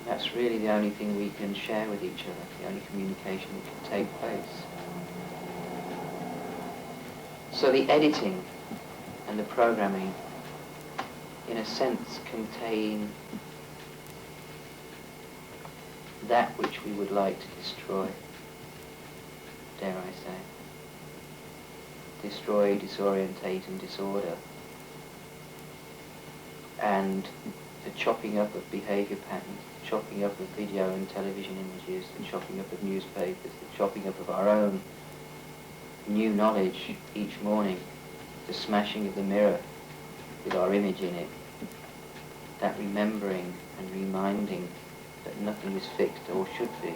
That's really the only thing we can share with each other, the only communication that can take place. So the editing and the programming, in a sense, contain that which we would like to destroy, dare I say. Destroy, disorientate and disorder. And the chopping up of behaviour patterns, the chopping up of video and television images, the chopping up of newspapers, the chopping up of our own new knowledge each morning, the smashing of the mirror with our image in it, that remembering and reminding that nothing is fixed or should be,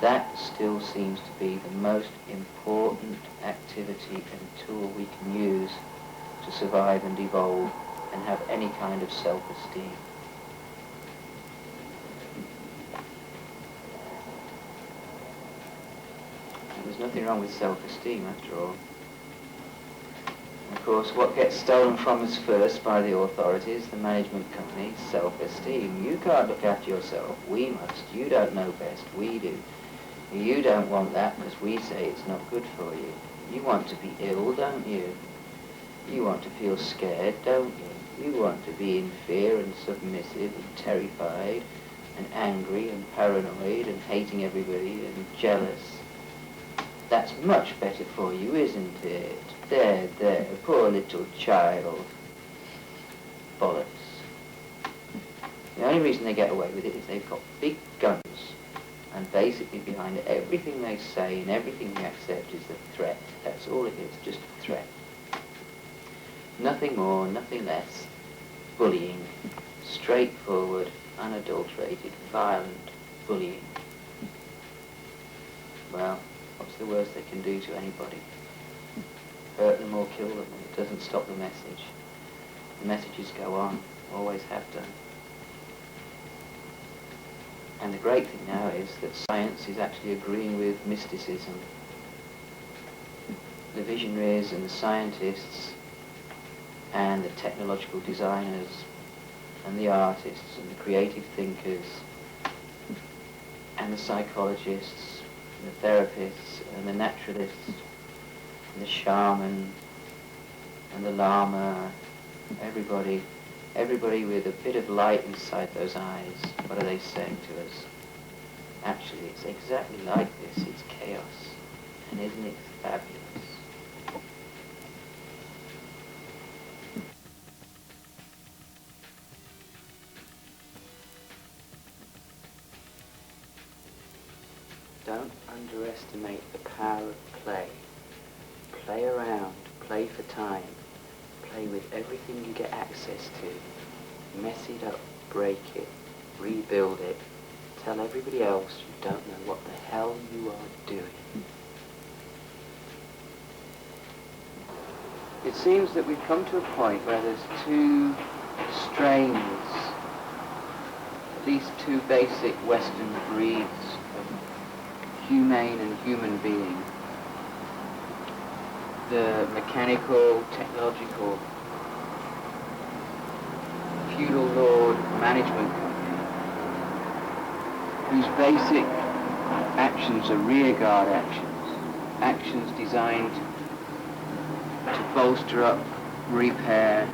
that still seems to be the most important activity and tool we can use to survive and evolve and have any kind of self-esteem. And there's nothing wrong with self-esteem after all. Of course, what gets stolen from us first by the authorities, the management companies, self-esteem. You can't look after yourself, we must. You don't know best, we do. You don't want that because we say it's not good for you. You want to be ill, don't you? You want to feel scared, don't you? You want to be in fear and submissive and terrified and angry and paranoid and hating everybody and jealous. That's much better for you, isn't it? There, poor little child. Bollocks. The only reason they get away with it is they've got big guns, and basically behind everything they say and everything they accept is a threat. That's all it is, just a threat. Nothing more, nothing less. Bullying. Straightforward, unadulterated, violent bullying. Well, what's the worst they can do to anybody? Hurt them or kill them, and it doesn't stop the message. The messages go on, always have done. And the great thing now is that science is actually agreeing with mysticism. The visionaries and the scientists and the technological designers and the artists and the creative thinkers and the psychologists and the therapists and the naturalists and the shaman and the lama, everybody with a bit of light inside those eyes, what are they saying to us? Actually, it's exactly like this, it's chaos, and isn't it fabulous? Don't underestimate the power of play. Play around, play for time, play with everything you get access to. Mess it up, break it, rebuild it. Tell everybody else you don't know what the hell you are doing. It seems that we've come to a point where there's two strains, at least two basic Western breeds of humane and human being. The mechanical, technological, feudal lord management company, whose basic actions are rearguard actions, actions designed to bolster up, repair,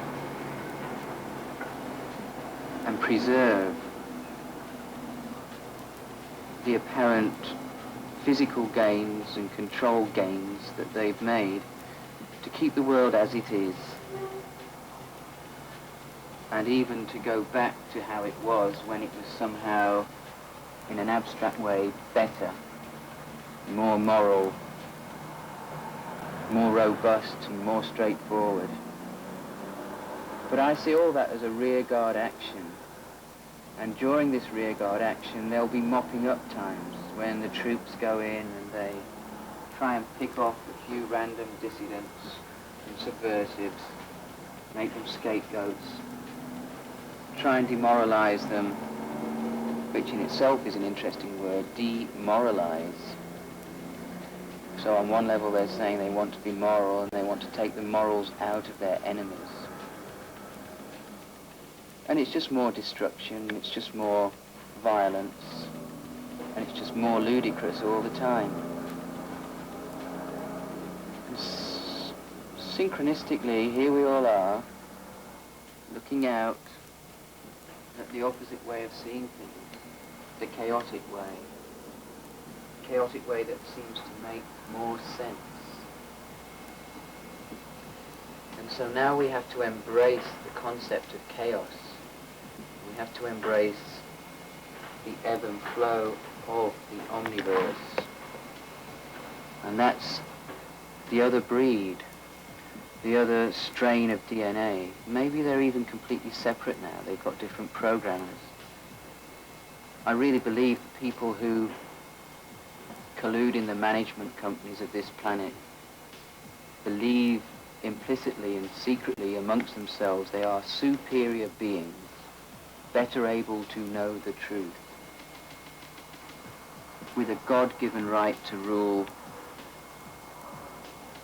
and preserve the apparent physical gains and control gains that they've made to keep the world as it is, and even to go back to how it was when it was somehow, in an abstract way, better, more moral, more robust and more straightforward. But I see all that as a rearguard action, and during this rearguard action there'll be mopping up times when the troops go in and they try and pick off a few random dissidents and subversives, make them scapegoats, try and demoralize them, which in itself is an interesting word, demoralize. So on one level they're saying they want to be moral and they want to take the morals out of their enemies. And it's just more destruction, it's just more violence, and it's just more ludicrous all the time. And synchronistically, here we all are, looking out at the opposite way of seeing things, the chaotic way that seems to make more sense. And so now we have to embrace the concept of chaos. We have to embrace the ebb and flow of the omniverse. And that's the other breed, the other strain of DNA. Maybe they're even completely separate now. They've got different programmers. I really believe the people who collude in the management companies of this planet believe implicitly and secretly amongst themselves they are superior beings, better able to know the truth, with a God-given right to rule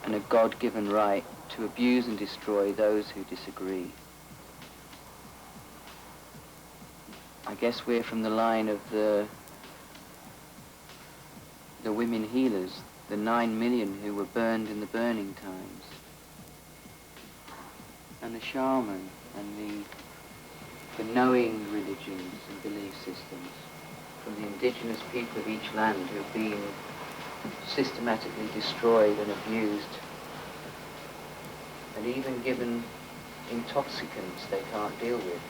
and a God-given right to abuse and destroy those who disagree. I guess we're from the line of the women healers, the 9 million who were burned in the burning times, and the shaman, and the knowing religions and belief systems from the indigenous people of each land who have been systematically destroyed and abused, and even given intoxicants they can't deal with,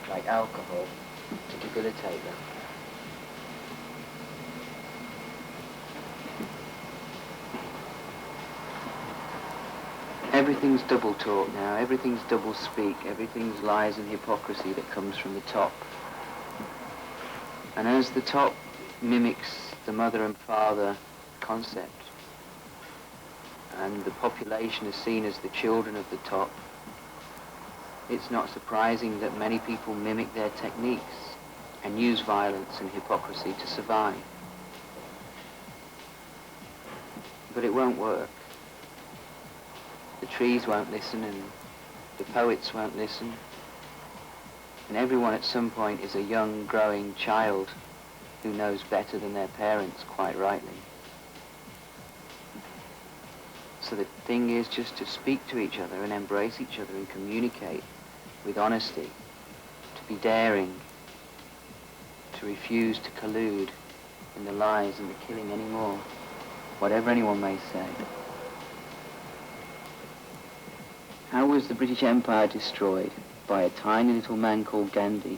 like alcohol, to debilitate them. Everything's double talk now, everything's double speak, everything's lies and hypocrisy that comes from the top. And as the top mimics the mother and father concept, and the population is seen as the children of the top, it's not surprising that many people mimic their techniques and use violence and hypocrisy to survive. But it won't work. The trees won't listen, and the poets won't listen, and everyone at some point is a young, growing child who knows better than their parents, quite rightly. So the thing is just to speak to each other and embrace each other and communicate with honesty, to be daring, to refuse to collude in the lies and the killing anymore, whatever anyone may say. How was the British Empire destroyed? By a tiny little man called Gandhi,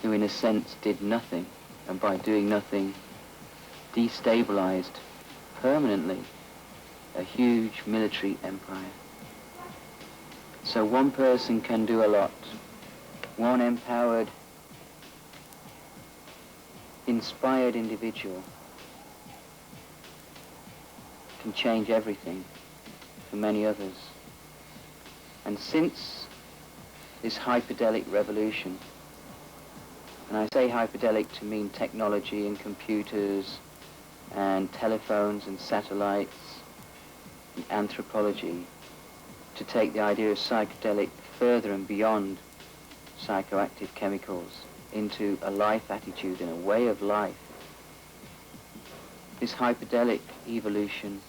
who in a sense did nothing, and by doing nothing destabilized permanently a huge military empire. So one person can do a lot. One empowered, inspired individual can change everything for many others. And since this hyperdelic revolution, and I say hyperdelic to mean technology and computers and telephones and satellites and anthropology, to take the idea of psychedelic further and beyond psychoactive chemicals into a life attitude and a way of life. This hyperdelic evolution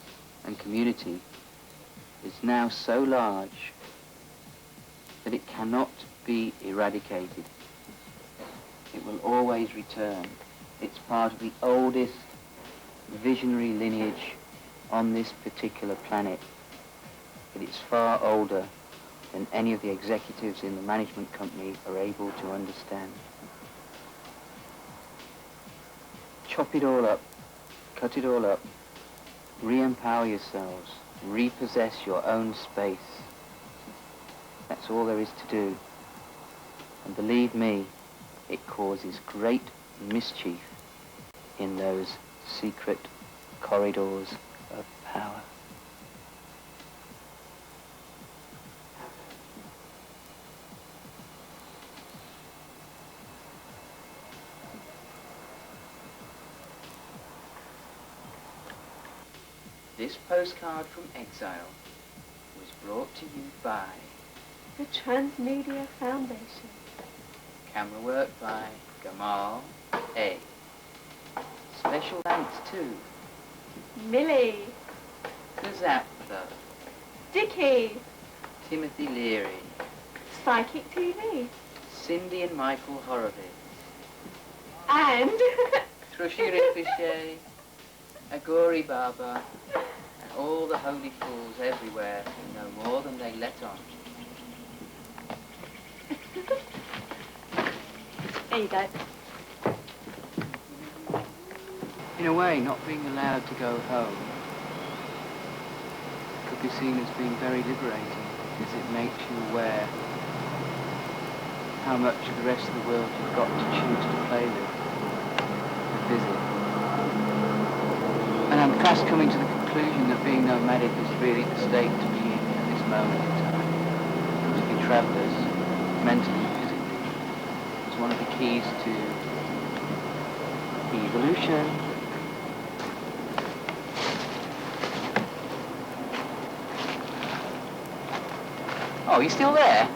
and community is now so large that it cannot be eradicated. It will always return. It's part of the oldest visionary lineage on this particular planet, but it's far older than any of the executives in the management company are able to understand. Chop it all up, cut it all up, re-empower yourselves, repossess your own space. That's all there is to do. And believe me, it causes great mischief in those secret corridors of power. This postcard from Exile was brought to you by the Transmedia Foundation. Camera work by Gamal A. Special thanks to Millie, Kazaptha, Dickie, Timothy Leary, Psychic TV, Cindy and Michael Horowitz, and Thrushi Ricochet, Agori Baba, and all the holy fools everywhere who know more than they let on. There you go. In a way, not being allowed to go home could be seen as being very liberating, because it makes you aware how much of the rest of the world you've got to choose to play with, to visit. And I'm fast coming to the conclusion that being nomadic is really the state to be in at this moment in time. To be travellers, mentally and physically, is one of the keys to evolution. Oh, you still there?